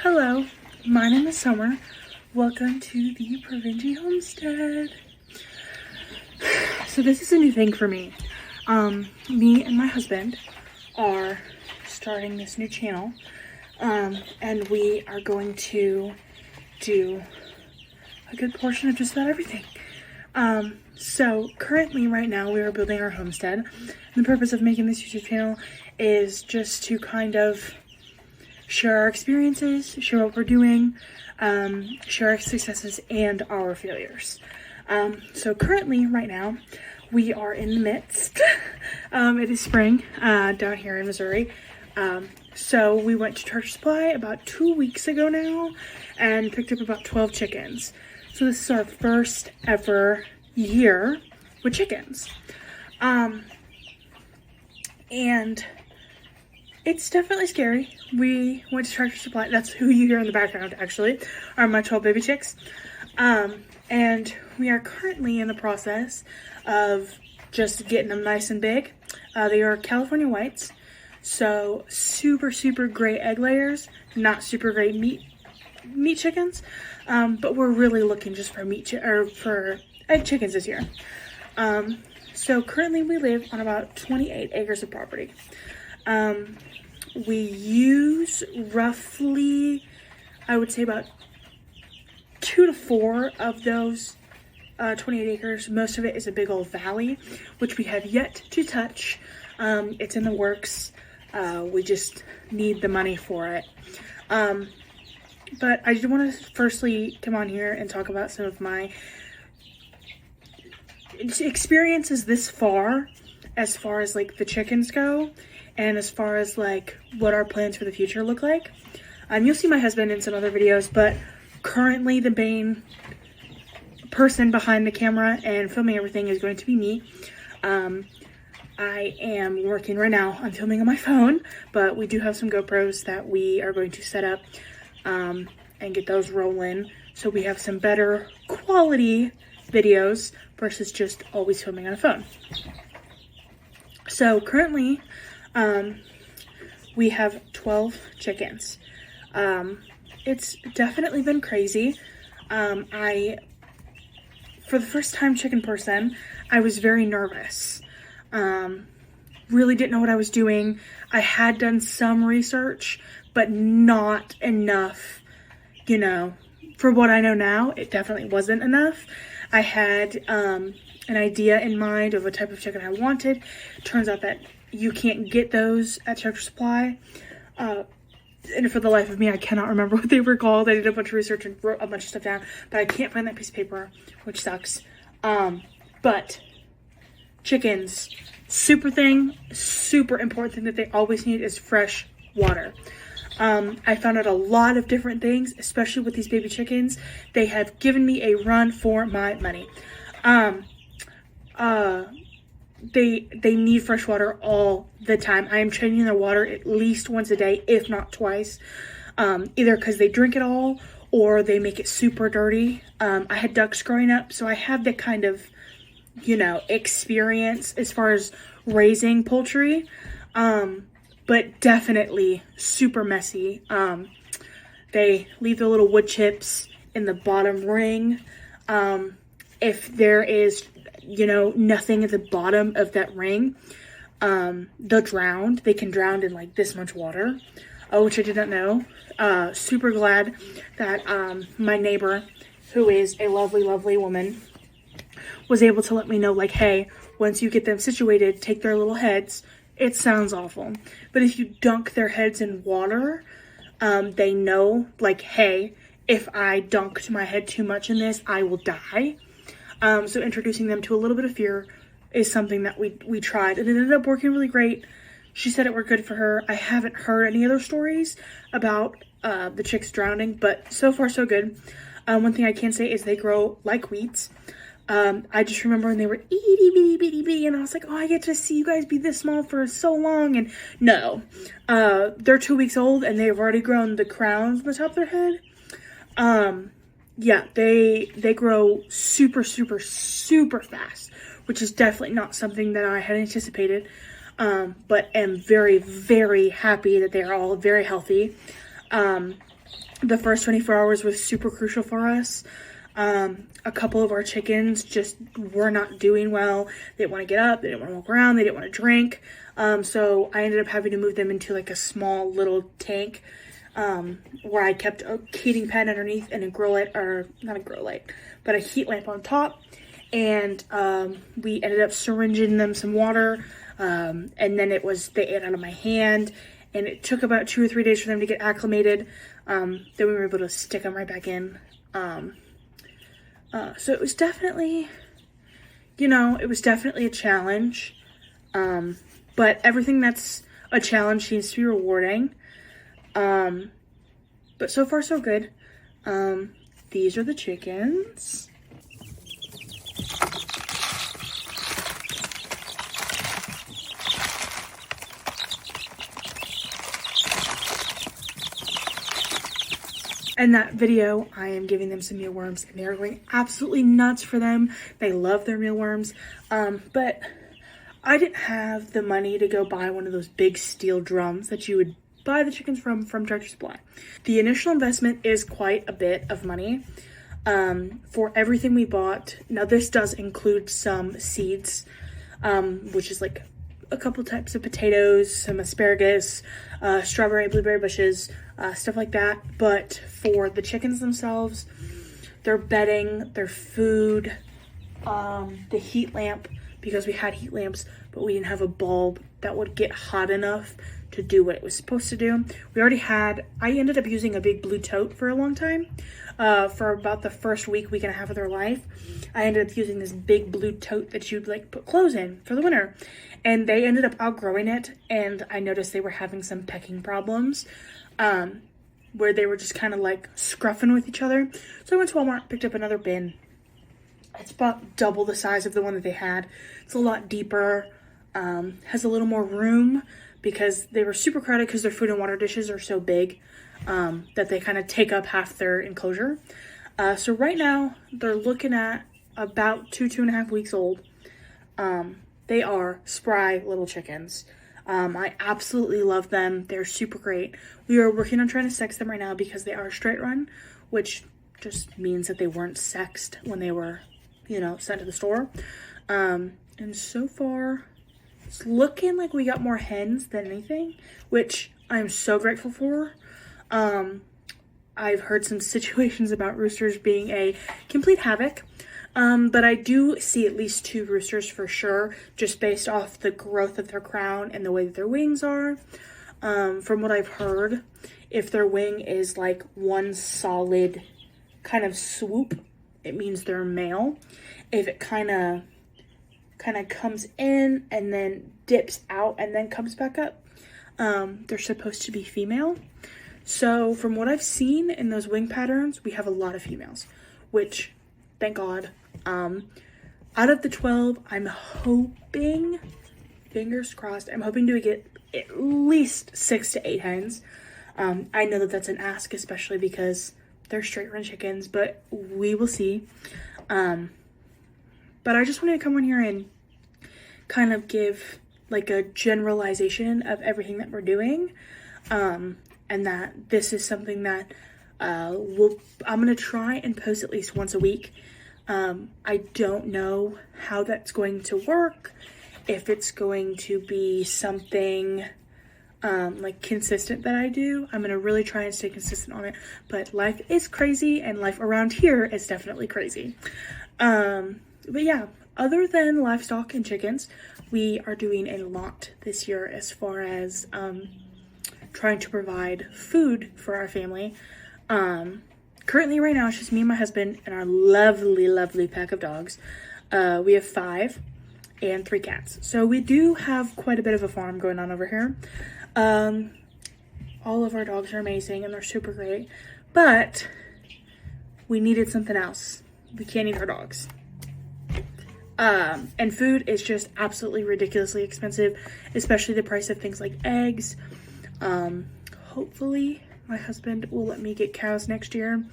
Hello, my name is Summer. Welcome to the Provinci Homestead. So this is a new thing for me. Me and my husband are starting this new channel, and we are going to do a good portion of just about everything. So currently right now we are building our homestead. And the purpose of making this YouTube channel is just to kind of share our experiences, share what we're doing, share our successes and our failures. So currently right now we are in the midst. It is spring down here in Missouri. So we went to Tractor Supply about 2 weeks ago now and picked up about 12 chickens. So this is our first ever year with chickens. And it's definitely scary. We went to Tractor Supply. That's who you hear in the background, actually, are my 12 baby chicks. And we are currently in the process of just getting them nice and big. They are California whites. So super, super great egg layers, not super great meat chickens. But we're really looking just for for egg chickens this year. So currently we live on about 28 acres of property. We use roughly, I would say about 2 to 4 of those 28 acres. Most of it is a big old valley, which we have yet to touch. It's in the works. We just need the money for it. But I just want to firstly come on here and talk about some of my experiences this far as like the chickens go, and as far as like what our plans for the future look like. You'll see my husband in some other videos, but currently the main person behind the camera and filming everything is going to be me. I am working right now on filming on my phone, but we do have some GoPros that we are going to set up and get those rolling, so we have some better quality videos versus just always filming on a phone. So currently we have 12 chickens. It's definitely been crazy. For the first time chicken person, I was very nervous. Really didn't know what I was doing. I had done some research, but not enough, you know, for what I know now. It definitely wasn't enough. I had an idea in mind of a type of chicken I wanted. Turns out that you can't get those at Tractor Supply. And for the life of me, I cannot remember what they were called. I did a bunch of research and wrote a bunch of stuff down, but I can't find that piece of paper, which sucks. But chickens, super important thing that they always need is fresh water. I found out a lot of different things, especially with these baby chickens. They have given me a run for my money. They need fresh water all the time. I am changing their water at least once a day, if not twice. Either because they drink it all or they make it super dirty. I had ducks growing up, so I have that kind of, you know, experience as far as raising poultry. But definitely super messy. They leave the little wood chips in the bottom ring. If there is, you know, nothing at the bottom of that ring, they'll drown. They can drown in like this much water, which I did not know. Super glad that my neighbor, who is a lovely, lovely woman, was able to let me know, like, hey, once you get them situated, take their little heads. It sounds awful, but if you dunk their heads in water, they know, like, hey, if I dunked my head too much in this, I will die. So introducing them to a little bit of fear is something that we tried, and it ended up working really great. She said it worked good for her. I haven't heard any other stories about the chicks drowning, but so far so good. One thing I can say is they grow like weeds. I just remember when they were itty bitty bitty bitty, and I was like, oh, I get to see you guys be this small for so long. And no, they're 2 weeks old and they've already grown the crowns on the top of their head. Yeah, they grow super fast, which is definitely not something that I had anticipated. But am very, very happy that they are all very healthy. The first 24 hours was super crucial for us. A couple of our chickens just were not doing well. They didn't want to get up, they didn't want to walk around, they didn't want to drink. So I ended up having to move them into like a small little tank, where I kept a heating pad underneath and a grow light, or not a grow light, but a heat lamp on top. And we ended up syringing them some water, and then they ate out of my hand, and it took about 2 or 3 days for them to get acclimated. Then we were able to stick them right back in. So it was definitely, it was definitely a challenge. But everything that's a challenge seems to be rewarding. But so far so good. These are the chickens. In that video, I am giving them some mealworms, and they are going absolutely nuts for them. They love their mealworms. But I didn't have the money to go buy one of those big steel drums that you would buy the chickens from Tractor Supply. The initial investment is quite a bit of money for everything we bought. Now, this does include some seeds, which is like a couple types of potatoes, some asparagus, strawberry, blueberry bushes, stuff like that. But for the chickens themselves, their bedding, their food, the heat lamp, because we had heat lamps, but we didn't have a bulb that would get hot enough to do what it was supposed to do. I ended up using a big blue tote for a long time. For about the first week and a half of their life, I ended up using this big blue tote that you'd like put clothes in for the winter. And they ended up outgrowing it, and I noticed they were having some pecking problems, where they were just kind of like scruffing with each other. So I went to Walmart, picked up another bin. It's about double the size of the one that they had. It's a lot deeper, has a little more room, because they were super crowded because their food and water dishes are so big that they kind of take up half their enclosure. So right now, they're looking at about 2.5 weeks old. They are spry little chickens. I absolutely love them. They're super great. We are working on trying to sex them right now because they are straight run, which just means that they weren't sexed when they were, sent to the store. And so far, it's looking like we got more hens than anything, which I'm so grateful for. I've heard some situations about roosters being a complete havoc. But I do see at least 2 roosters for sure, just based off the growth of their crown and the way that their wings are. From what I've heard, if their wing is like one solid kind of swoop, it means they're male. If it kind of comes in and then dips out and then comes back up, they're supposed to be female. So from what I've seen in those wing patterns, we have a lot of females, which, thank God. Out of the 12, I'm hoping, fingers crossed, I'm hoping to get at least 6 to 8 hens. I know that that's an ask, especially because they're straight run chickens, but we will see. But I just wanted to come on here and kind of give like a generalization of everything that we're doing. And that this is something that I'm going to try and post at least once a week. I don't know how that's going to work, if it's going to be something like consistent that I do. I'm going to really try and stay consistent on it, but life is crazy, and life around here is definitely crazy. But yeah, other than livestock and chickens, we are doing a lot this year as far as trying to provide food for our family. Currently right now it's just me and my husband and our lovely, lovely pack of dogs. We have 5 and 3 cats. So we do have quite a bit of a farm going on over here. All of our dogs are amazing and they're super great, but we needed something else. We can't eat our dogs. And food is just absolutely ridiculously expensive, especially the price of things like eggs. Hopefully my husband will let me get cows next year,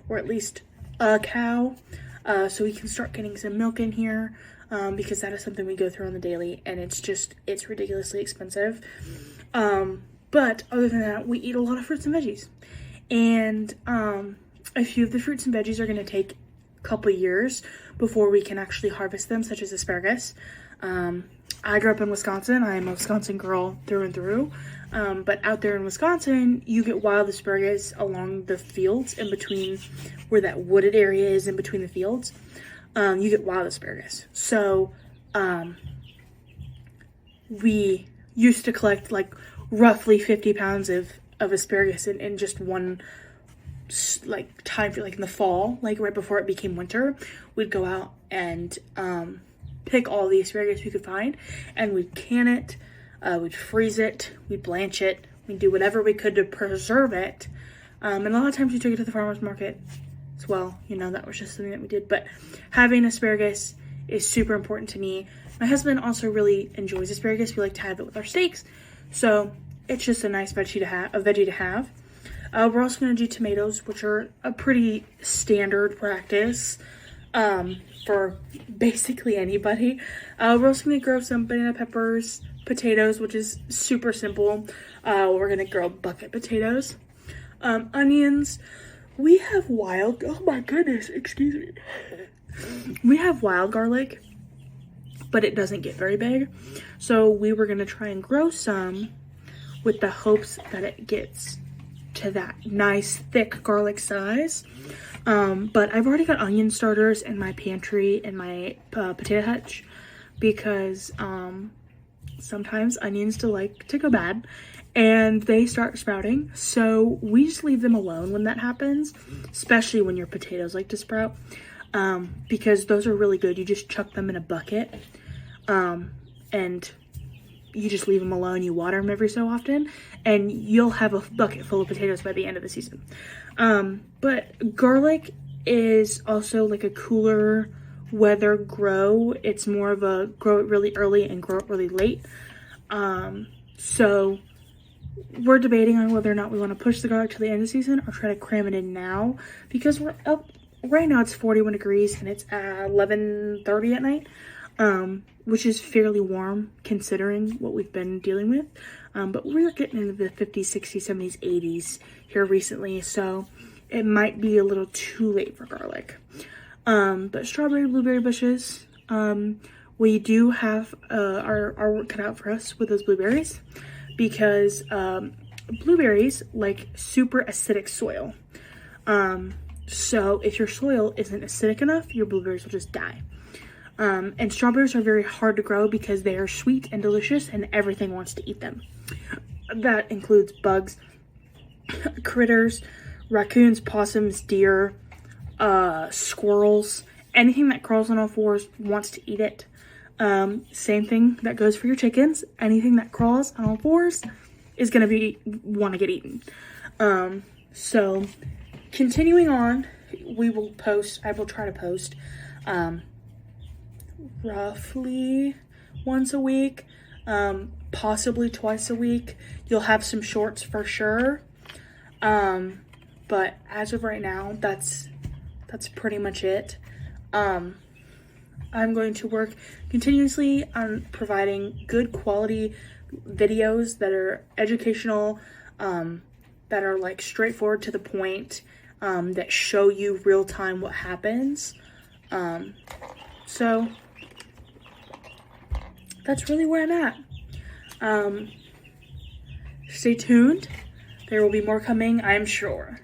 or at least a cow, so we can start getting some milk in here. because that is something we go through on the daily, and it's ridiculously expensive. But other than that, we eat a lot of fruits and veggies. And a few of the fruits and veggies are going to take a couple years before we can actually harvest them, such as asparagus. I grew up in Wisconsin. I am a Wisconsin girl through and through. But out there in Wisconsin, you get wild asparagus along the fields in between where that wooded area is in between the fields. You get wild asparagus. So we used to collect like roughly 50 pounds of asparagus in just one like time, for like in the fall, like right before it became winter. We'd go out and pick all the asparagus we could find, and we'd can it, we'd freeze it, we'd blanch it, we'd do whatever we could to preserve it. And a lot of times we took it to the farmer's market as well. You know, that was just something that we did. But having asparagus is super important to me. My husband also really enjoys asparagus. We like to have it with our steaks. So it's just a nice veggie to have. We're also going to do tomatoes, which are a pretty standard practice for basically anybody. We're also going to grow some banana peppers, potatoes, which is super simple. We're going to grow bucket potatoes. Onions. We have oh my goodness, excuse me. We have wild garlic, but it doesn't get very big. So we were going to try and grow some with the hopes that it gets to that nice thick garlic size. But I've already got onion starters in my pantry in my potato hutch, because sometimes onions like to go bad and they start sprouting. So we just leave them alone when that happens, especially when your potatoes like to sprout, because those are really good. You just chuck them in a bucket and you just leave them alone. You water them every so often, and you'll have a bucket full of potatoes by the end of the season. But garlic is also like a cooler weather grow. It's more of a grow it really early and grow it really late. So we're debating on whether or not we want to push the garlic to the end of the season or try to cram it in now, because we're up right now. It's 41 degrees and it's 11:30 at night. Which is fairly warm considering what we've been dealing with. But we're getting into the 50s, 60s, 70s, 80s here recently, so it might be a little too late for garlic. But strawberry, blueberry bushes, we do have our work cut out for us with those blueberries, because blueberries like super acidic soil. So if your soil isn't acidic enough, your blueberries will just die. And strawberries are very hard to grow because they are sweet and delicious and everything wants to eat them. That includes bugs, critters, raccoons, possums, deer, squirrels, anything that crawls on all fours wants to eat it. Same thing that goes for your chickens. Anything that crawls on all fours is going to want to get eaten. So continuing on, I will try to post, roughly once a week, possibly twice a week. You'll have some shorts for sure. But as of right now, that's pretty much it. I'm going to work continuously on providing good quality videos that are educational, that are like straightforward to the point, that show you real time what happens. So that's really where I'm at. Stay tuned. There will be more coming, I'm sure.